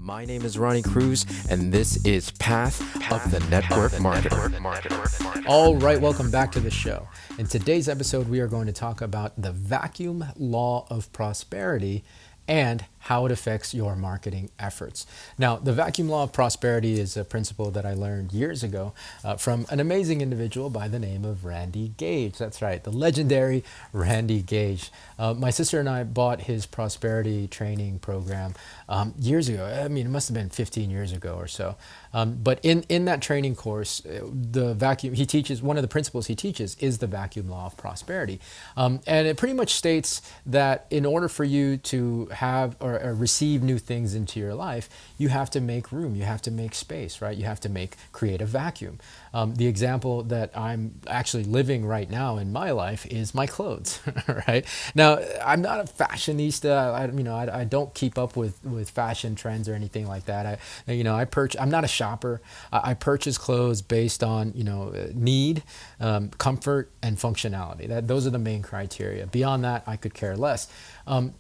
My name is Ronnie Cruz, and this is Path of the Network Marketer. All right, welcome back to the show. In today's episode, we are going to talk about the vacuum law of prosperity and how it affects your marketing efforts. Now, the vacuum law of prosperity is a principle that I learned years ago from an amazing individual by the name of Randy Gage. That's right, the legendary Randy Gage. My sister and I bought his prosperity training program years ago. I mean, it must have been 15 years ago or so. But in that training course, one of the principles he teaches is the vacuum law of prosperity. And it pretty much states that in order for you to have or receive new things into your life, you have to make room, you have to make space, right? You have to create a vacuum. The example that I'm actually living right now in my life is my clothes, right? Now, I'm not a fashionista. I don't keep up with fashion trends or anything like that. I'm not a shopper. I purchase clothes based on, need, comfort, and functionality. Those are the main criteria. Beyond that, I could care less.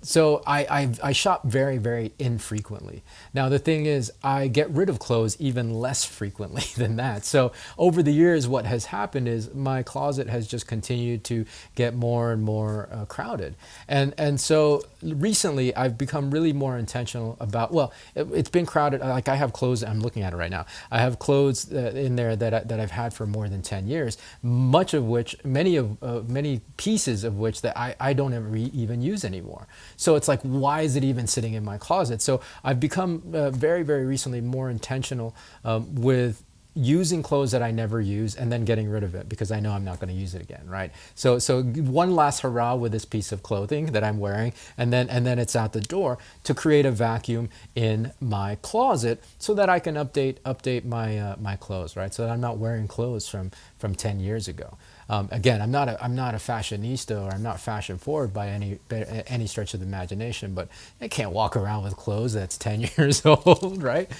So I shop very, very infrequently. Now, the thing is, I get rid of clothes even less frequently than that. So over the years, what has happened is my closet has just continued to get more and more crowded. And so recently, I've become really more intentional about, it's been crowded. Like I have clothes, I'm looking at it right now. I have clothes in there that I've had for more than 10 years, many pieces of which that I don't ever even use anymore. So it's like, why is it even sitting in my closet? So I've become very, very recently more intentional with using clothes that I never use and then getting rid of it because I know I'm not going to use it again, right? So one last hurrah with this piece of clothing that I'm wearing, and then it's out the door to create a vacuum in my closet so that I can update my clothes, right? So that I'm not wearing clothes from 10 years ago. Again, I'm not a fashionista, or I'm not fashion forward by any stretch of the imagination, but I can't walk around with clothes that's 10 years old, right?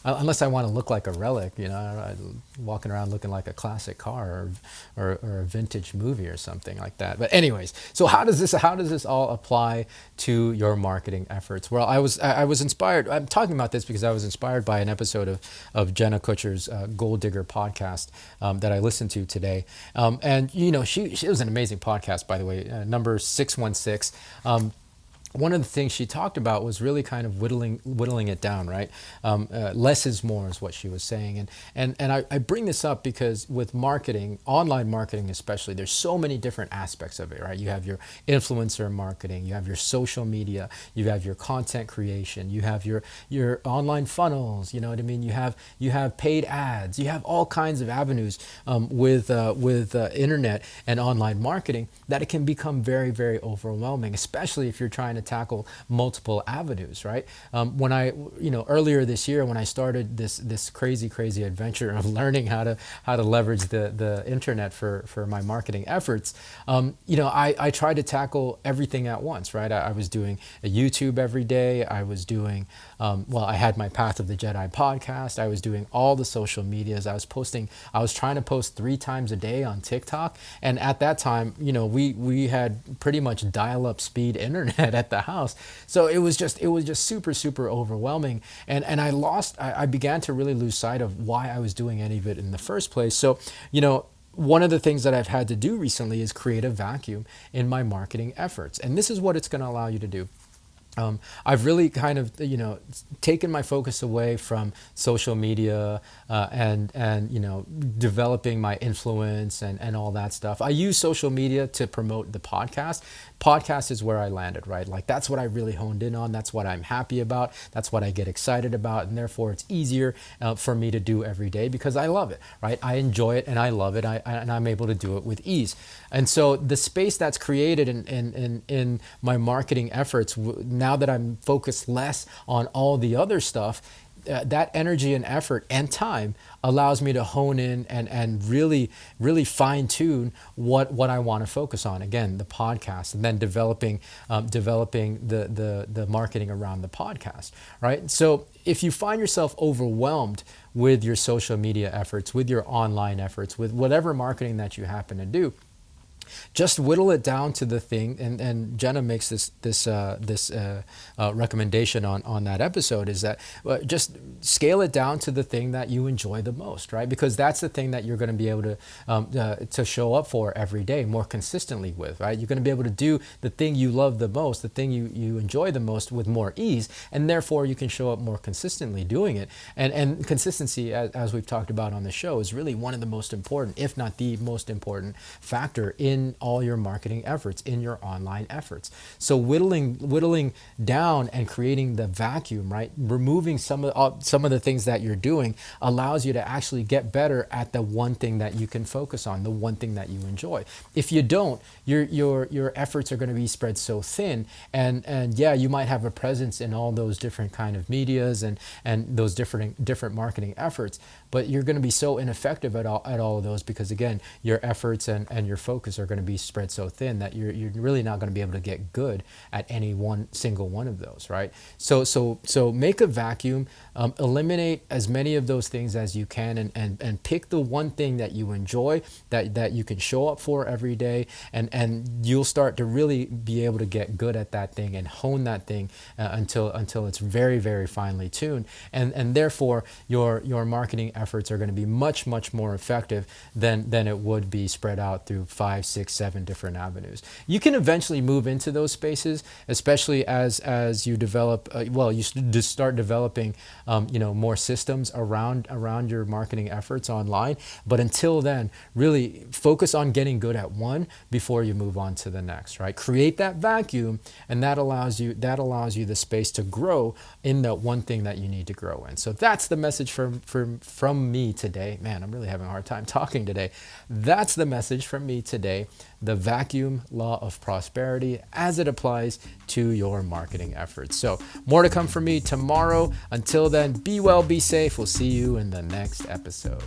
Unless I want to look like a relic, walking around looking like a classic car or a vintage movie or something like that. But anyways, so how does this all apply to your marketing efforts? Well, I was inspired. I'm talking about this because I was inspired by an episode of Jenna Kutcher's Gold Digger podcast that I listened to today. And she was an amazing podcast, by the way, number 616. One of the things she talked about was really kind of whittling it down, right? Less is more is what she was saying. And I bring this up because with marketing, online marketing especially, there's so many different aspects of it, right? You have your influencer marketing, you have your social media, you have your content creation, you have your online funnels, you know what I mean? You have paid ads, you have all kinds of avenues with internet and online marketing that it can become very, very overwhelming, especially if you're trying to tackle multiple avenues, right? When earlier this year, when I started this crazy adventure of learning how to leverage the internet for my marketing efforts, I tried to tackle everything at once, right? I was doing a YouTube every day. I was doing, I had my Path of the Jedi podcast. I was doing all the social medias. I was trying to post 3 times a day on TikTok. And at that time, we had pretty much dial-up speed internet at the house. So it was just super overwhelming. And I began to really lose sight of why I was doing any of it in the first place. So, one of the things that I've had to do recently is create a vacuum in my marketing efforts. And this is what it's going to allow you to do. I've really kind of, taken my focus away from social media and developing my influence and all that stuff. I use social media to promote the podcast. Podcast is where I landed, right? Like that's what I really honed in on. That's what I'm happy about. That's what I get excited about. And therefore it's easier for me to do every day because I love it, right? I enjoy it and I love it. And I'm able to do it with ease. And so the space that's created in my marketing efforts, now that I'm focused less on all the other stuff, that energy and effort and time allows me to hone in and really fine tune what I want to focus on. Again, the podcast, and then developing the marketing around the podcast, right? So if you find yourself overwhelmed with your social media efforts, with your online efforts, with whatever marketing that you happen to do, Just whittle it down to the thing, and Jenna makes this recommendation on that episode, is that just scale it down to the thing that you enjoy the most, right? Because that's the thing that you're going to be able to show up for every day more consistently with, right? You're going to be able to do the thing you love the most, the thing you enjoy the most with more ease, and therefore you can show up more consistently doing it. And consistency, as we've talked about on the show, is really one of the most important, if not the most important factor in all your marketing efforts, in your online efforts. So whittling down and creating the vacuum, right? Removing some of the things that you're doing allows you to actually get better at the one thing that you can focus on, the one thing that you enjoy. If you don't, your efforts are going to be spread so thin, and yeah, you might have a presence in all those different kind of medias and those different marketing efforts, but you're going to be so ineffective at all of those, because again, your efforts and your focus are going to be spread so thin that you're really not going to be able to get good at any one single one of those, right? So make a vacuum, eliminate as many of those things as you can, and pick the one thing that you enjoy, that you can show up for every day, and you'll start to really be able to get good at that thing and hone that thing until it's very, very finely tuned, and therefore your marketing efforts are going to be much more effective than it would be spread out through 5, 6, 7 different avenues. You can eventually move into those spaces, especially as you develop. You just start developing, more systems around your marketing efforts online. But until then, really focus on getting good at one before you move on to the next. Right? Create that vacuum, and that allows you the space to grow in the one thing that you need to grow in. So that's the message from me today. Man, I'm really having a hard time talking today. That's the message from me today. The vacuum law of prosperity as it applies to your marketing efforts. So more to come from me tomorrow. Until then, be well, be safe. We'll see you in the next episode.